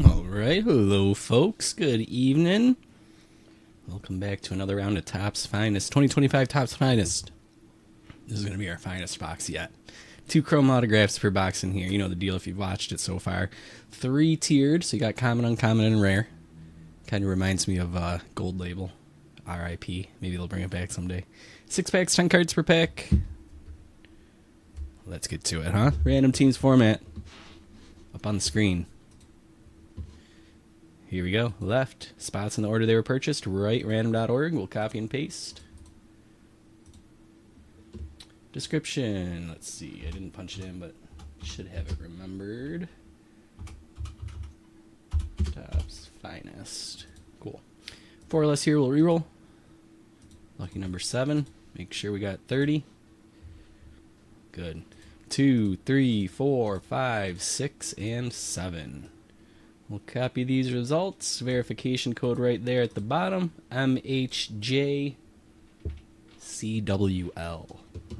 All right, hello, folks. Good evening. Welcome back to another round of Topps Finest, 2025 Topps Finest. This is going to be our finest box yet. 2 chrome autographs per box in here. You know the deal if you've watched it so far. 3 tiered, so you got common, uncommon, and rare. Kind of reminds me of Gold Label, RIP. Maybe they'll bring it back someday. 6 packs, 10 cards per pack. Let's get to it, huh? Random teams format. Up on the screen. Here we go. Left, spots in the order they were purchased. Right, random.org. We'll copy and paste. Description. Let's see. I didn't punch it in, but should have it remembered. Topps Finest. Cool. 4 or less here. We'll reroll. Lucky number 7. Make sure we got 30. Good. 2, 3, 4, 5, 6, and 7. We'll copy these results. Verification code right there at the bottom. MHJCWL.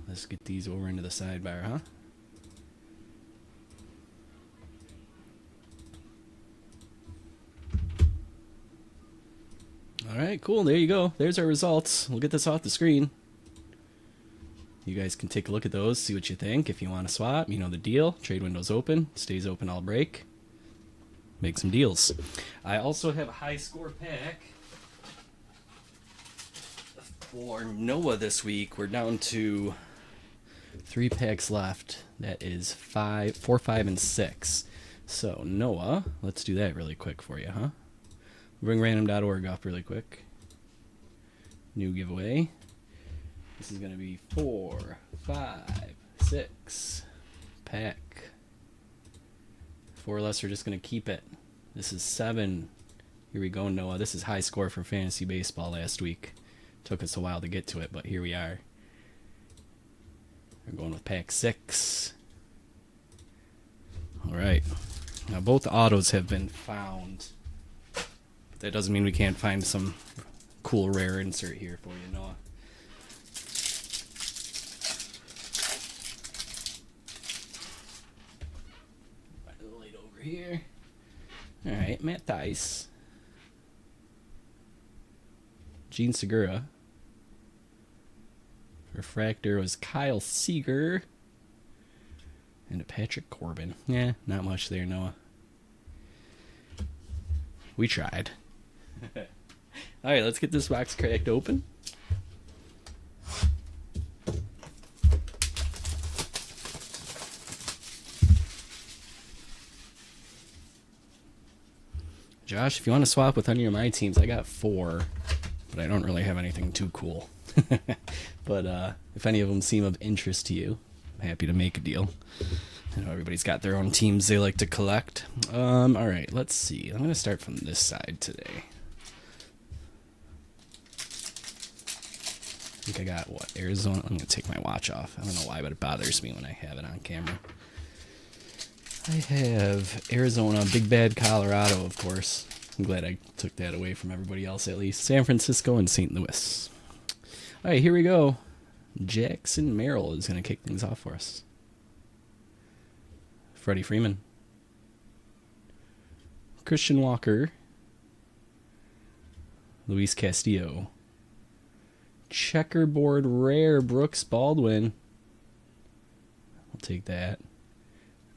Let's get these over into the sidebar, huh? All right, cool. There you go. There's our results. We'll get this off the screen. You guys can take a look at those, see what you think. If you want to swap, you know the deal. Trade window's open. Stays open all break. Make some deals. I also have a high score pack for Noah this week. We're down to 3 packs left. That is 4, 5, and 6. So Noah, let's do that really quick for you, huh? Bring random.org up really quick. New giveaway. This is going to be 4, 5, 6 pack. 4 or less are just going to keep it. This is 7. Here we go, Noah. This is high score for fantasy baseball last week. Took us a while to get to it, but here we are. We're going with pack 6. All right. Now, both autos have been found. But that doesn't mean we can't find some cool rare insert here for you, Noah. Here. All right, Matt Thaiss. Gene Segura. Refractor was Kyle Seager. And a Patrick Corbin. Yeah, not much there, Noah. We tried. All right, let's get this box cracked open. Josh, if you want to swap with any of my teams, I got 4, but I don't really have anything too cool. But if any of them seem of interest to you, I'm happy to make a deal. I know everybody's got their own teams they like to collect. All right, let's see. I'm going to start from this side today. I think I got, what, Arizona? I'm going to take my watch off. I don't know why, but it bothers me when I have it on camera. I have Arizona, Big Bad Colorado, of course. I'm glad I took that away from everybody else at least. San Francisco and St. Louis. All right, here we go. Jackson Merrill is going to kick things off for us. Freddie Freeman. Christian Walker. Luis Castillo. Checkerboard rare Brooks Baldwin. I'll take that.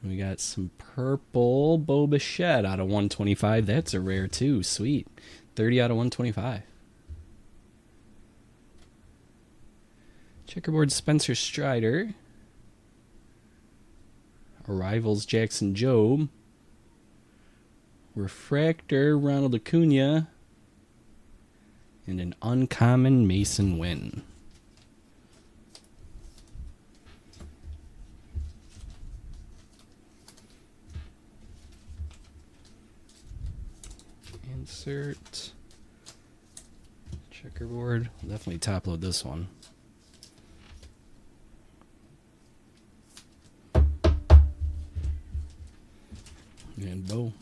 We got some purple Bo Bichette out of 125. That's a rare too. Sweet. 30 out of 125. Checkerboard Spencer Strider. Arrivals Jackson Jobe. Refractor Ronald Acuna. And an uncommon Mason Wynn. Insert checkerboard. I'll definitely top load this one. And Bo.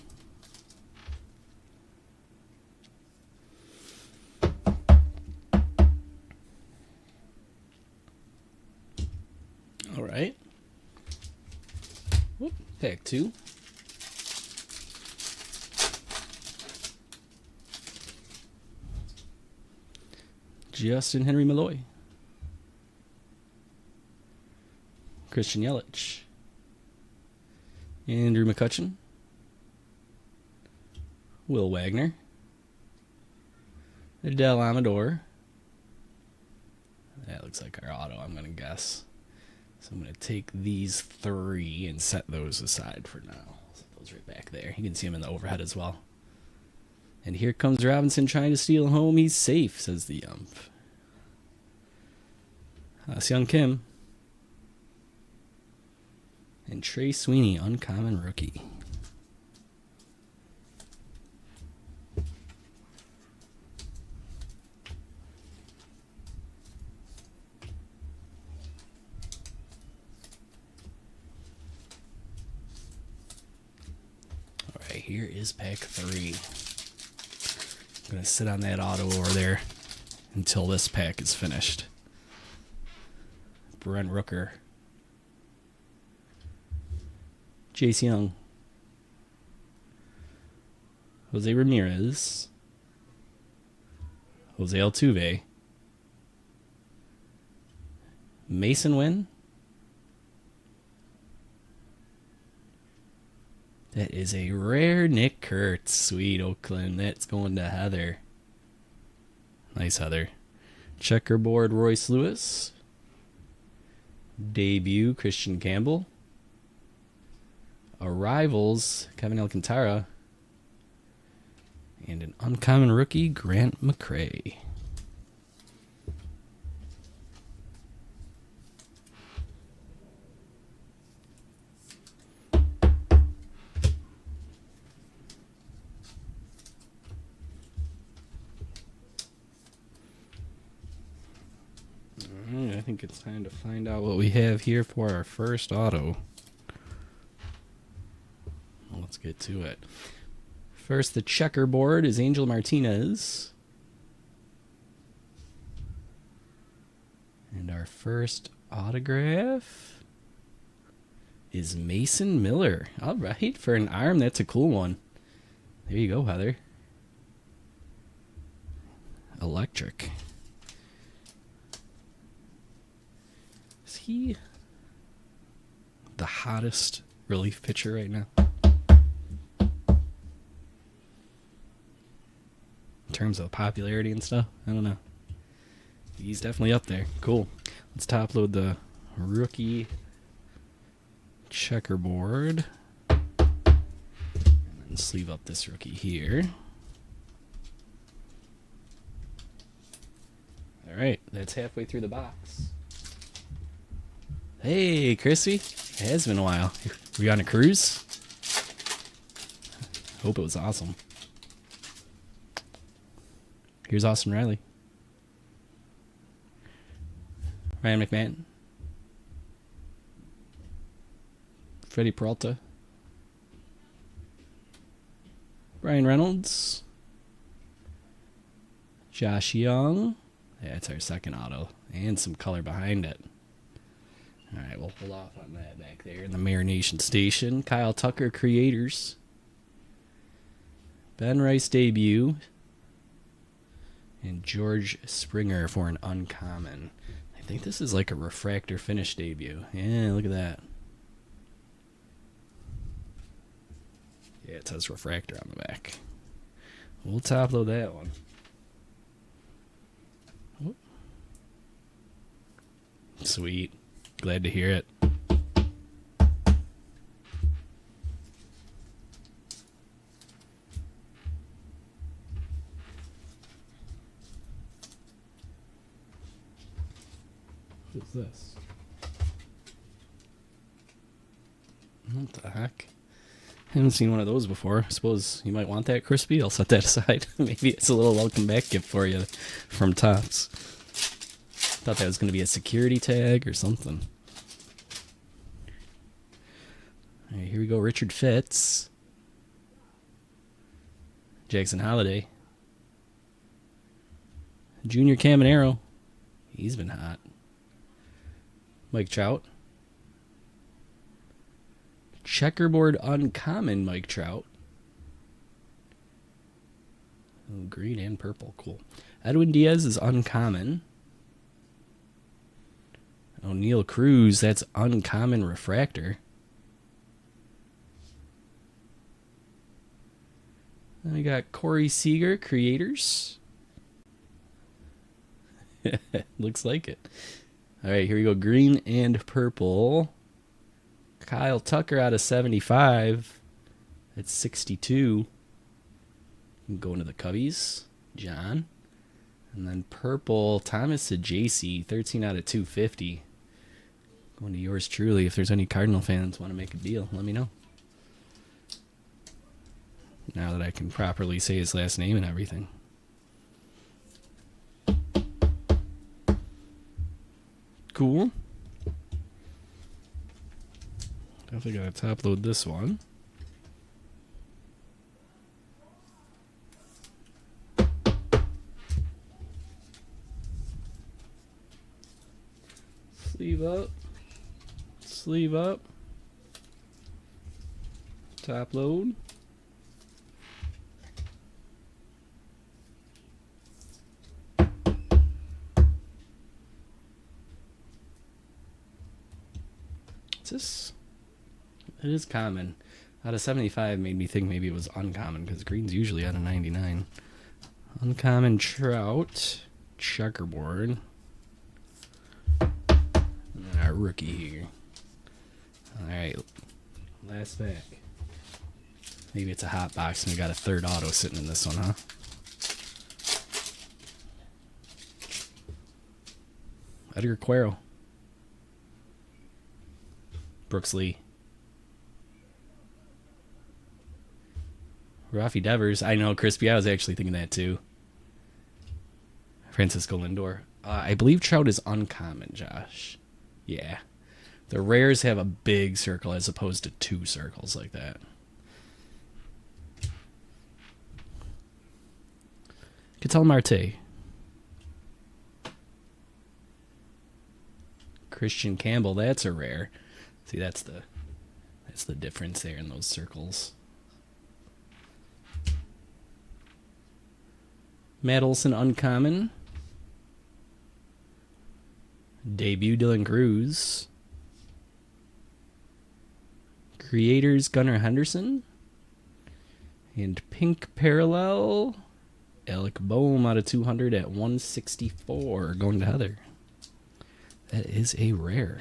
All right. Whoop, pack 2. Justin Henry Malloy. Christian Yelich. Andrew McCutchen. Will Wagner. Adele Amador. That looks like our auto, I'm going to guess. So I'm going to take these 3 and set those aside for now. Set those right back there. You can see them in the overhead as well. And here comes Robinson trying to steal home. He's safe, says the ump. Seung Kim. And Trey Sweeney, uncommon rookie. All right, here is pack 3. I'm going to sit on that auto over there until this pack is finished. Brent Rooker. Jace Young. Jose Ramirez. Jose Altuve. Mason Wynn. That is a rare Nick Kurtz. Sweet Oakland. That's going to Heather. Nice, Heather. Checkerboard Royce Lewis. Debut Christian Campbell. Arrivals Kevin Alcantara. And an uncommon rookie, Grant McCray. I think it's time to find out what we have here for our first auto. Let's get to it. First, the checkerboard is Angel Martinez. And our first autograph is Mason Miller. All right, for an arm, that's a cool one. There you go, Heather. Electric. Is he the hottest relief pitcher right now? In terms of popularity and stuff, I don't know. He's definitely up there. Cool. Let's top load the rookie checkerboard. And then sleeve up this rookie here. All right, that's halfway through the box. Hey, Chrissy. It has been a while. Were you on a cruise? Hope it was awesome. Here's Austin Riley. Ryan McMahon. Freddie Peralta. Brian Reynolds. Josh Young. Yeah, it's our second auto. And some color behind it. All right, we'll hold off on that back there in the marination station. Kyle Tucker, Creators. Ben Rice, debut. And George Springer for an uncommon. I think this is like a refractor finish debut. Yeah, look at that. Yeah, it says refractor on the back. We'll top load that one. Whoop. Sweet. Glad to hear it. What's this? What the heck? I haven't seen one of those before. I suppose you might want that, Crispy. I'll set that aside. Maybe it's a little welcome back gift for you from Topps. Thought that was going to be a security tag or something. All right, here we go. Richard Fitz. Jackson Holiday. Junior Caminero. He's been hot. Mike Trout. Checkerboard uncommon Mike Trout. Oh, green and purple. Cool. Edwin Diaz is uncommon. O'Neal Cruz, that's uncommon refractor. Then we got Corey Seager, creators. Looks like it. All right, here we go. Green and purple. Kyle Tucker out of 75. That's 62. Going to the Cubbies. John. And then purple, Thomas Sajaci, 13 out of 250. Going to yours truly. If there's any Cardinal fans want to make a deal, let me know. Now that I can properly say his last name and everything. Cool. Definitely gotta top load this one. Sleeve up. Sleeve up. Top load. This, it is common. Out of 75 made me think maybe it was uncommon because green's usually out of 99. Uncommon Trout, checkerboard. And then our rookie here. Alright, last pack. Maybe it's a hot box and we got a third auto sitting in this one, huh? Edgar Quero. Brooks Lee. Rafi Devers. I know, Crispy. I was actually thinking that too. Francisco Lindor. I believe Trout is uncommon, Josh. Yeah. The rares have a big circle as opposed to two circles like that. Ketel Marte. Christian Campbell. That's a rare. See, that's the difference there in those circles. Matt Olson uncommon. Debut Dylan Cruz. Creators Gunnar Henderson. And pink parallel Alec Boehm out of 200 at 164 going to Heather. That is a rare.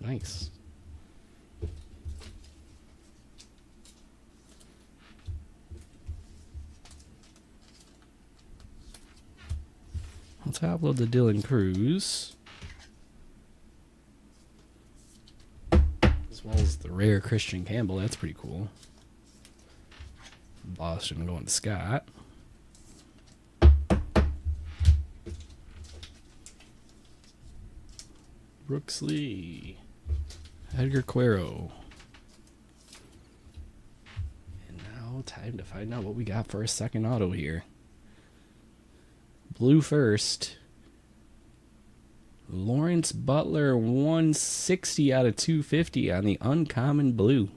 Nice. Let's upload the Dylan Cruz. As well as the rare Christian Campbell. That's pretty cool. Boston going to Scott. Brooks Lee. Edgar Quero. And now time to find out what we got for a second auto here. Blue first. Lawrence Butler 160 out of 250 on the uncommon blue.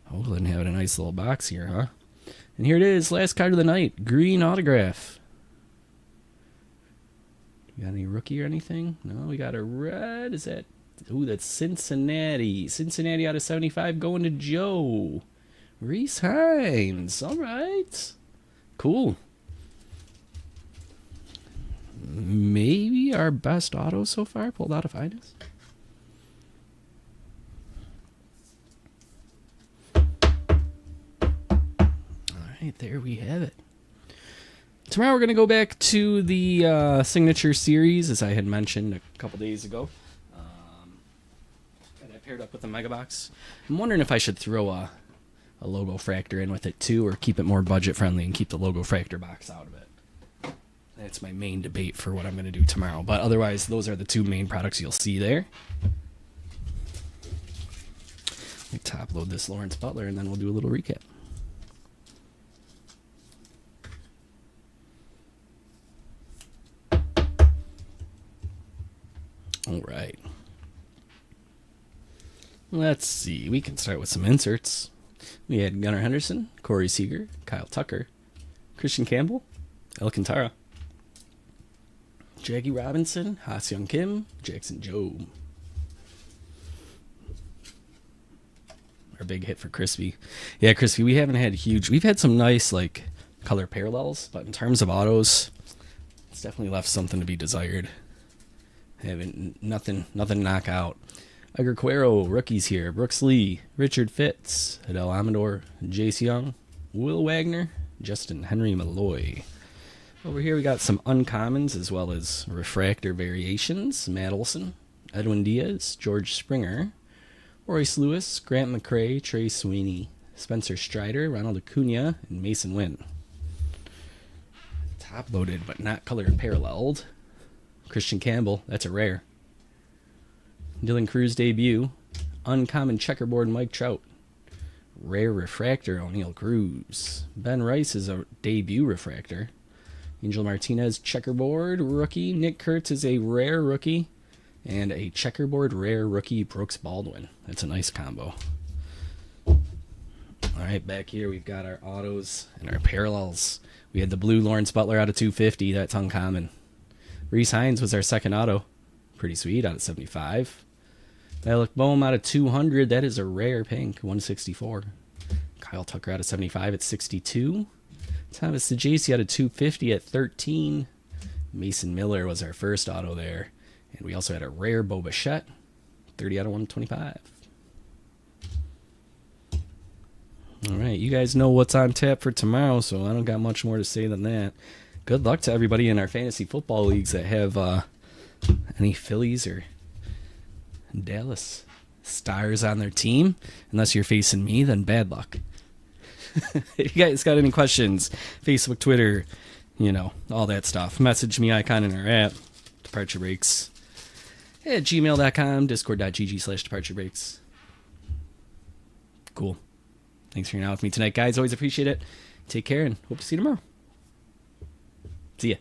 Oakland having a nice little box here, huh? And here it is, last card of the night. Green autograph. You got any rookie or anything? No, we got a red. Is that... Ooh, that's Cincinnati. Cincinnati out of 75 going to Joe. Reese Hines. All right. Cool. Maybe our best auto so far pulled out of Finest. All right, there we have it. Tomorrow we're going to go back to the Signature Series, as I had mentioned a couple days ago. And I paired up with the Mega Box. I'm wondering if I should throw a Logo Fractor in with it too, or keep it more budget friendly and keep the Logo Fractor box out of it. That's my main debate for what I'm going to do tomorrow. But otherwise, those are the two main products you'll see there. Let me top load this Lawrence Butler, and then we'll do a little recap. All right. Let's see. We can start with some inserts. We had Gunnar Henderson, Corey Seager, Kyle Tucker, Christian Campbell, Alcantara, Jackie Robinson, Ha-Seong Kim, Jackson Jobe. Our big hit for Crispy. Yeah, Crispy, we haven't had huge... We've had some nice, like, color parallels, but in terms of autos, it's definitely left something to be desired. Haven't nothing to knock out. Edgar Cuero, rookies here. Brooks Lee, Richard Fitz, Hidel Amador, Jace Young, Will Wagner, Justin Henry Malloy. Over here we got some uncommons as well as refractor variations. Matt Olson, Edwin Diaz, George Springer, Royce Lewis, Grant McCrae, Trey Sweeney, Spencer Strider, Ronald Acuna, and Mason Wynn. Top loaded but not color paralleled. Christian Campbell, that's a rare. Dylan Cruz debut. Uncommon checkerboard Mike Trout. Rare refractor O'Neal Cruz. Ben Rice is a debut refractor. Angel Martinez checkerboard rookie. Nick Kurtz is a rare rookie. And a checkerboard rare rookie Brooks Baldwin. That's a nice combo. Alright, back here we've got our autos and our parallels. We had the blue Lawrence Butler out of 250. That's uncommon. Reese Hines was our second auto. Pretty sweet, out of 75. Alec Boehm out of 200. That is a rare pink, 164. Kyle Tucker out of 75 at 62. Thomas Saggese out of 250 at 13. Mason Miller was our first auto there. And we also had a rare Bo Bichette, 30 out of 125. All right, you guys know what's on tap for tomorrow, so I don't got much more to say than that. Good luck to everybody in our fantasy football leagues that have any Phillies or Dallas Stars on their team. Unless you're facing me, then bad luck. If you guys got any questions, Facebook, Twitter, all that stuff, message me, icon in our app, Departure Breaks, at gmail.com, discord.gg/departurebreaks. Cool. Thanks for hanging out with me tonight, guys. Always appreciate it. Take care and hope to see you tomorrow. See ya.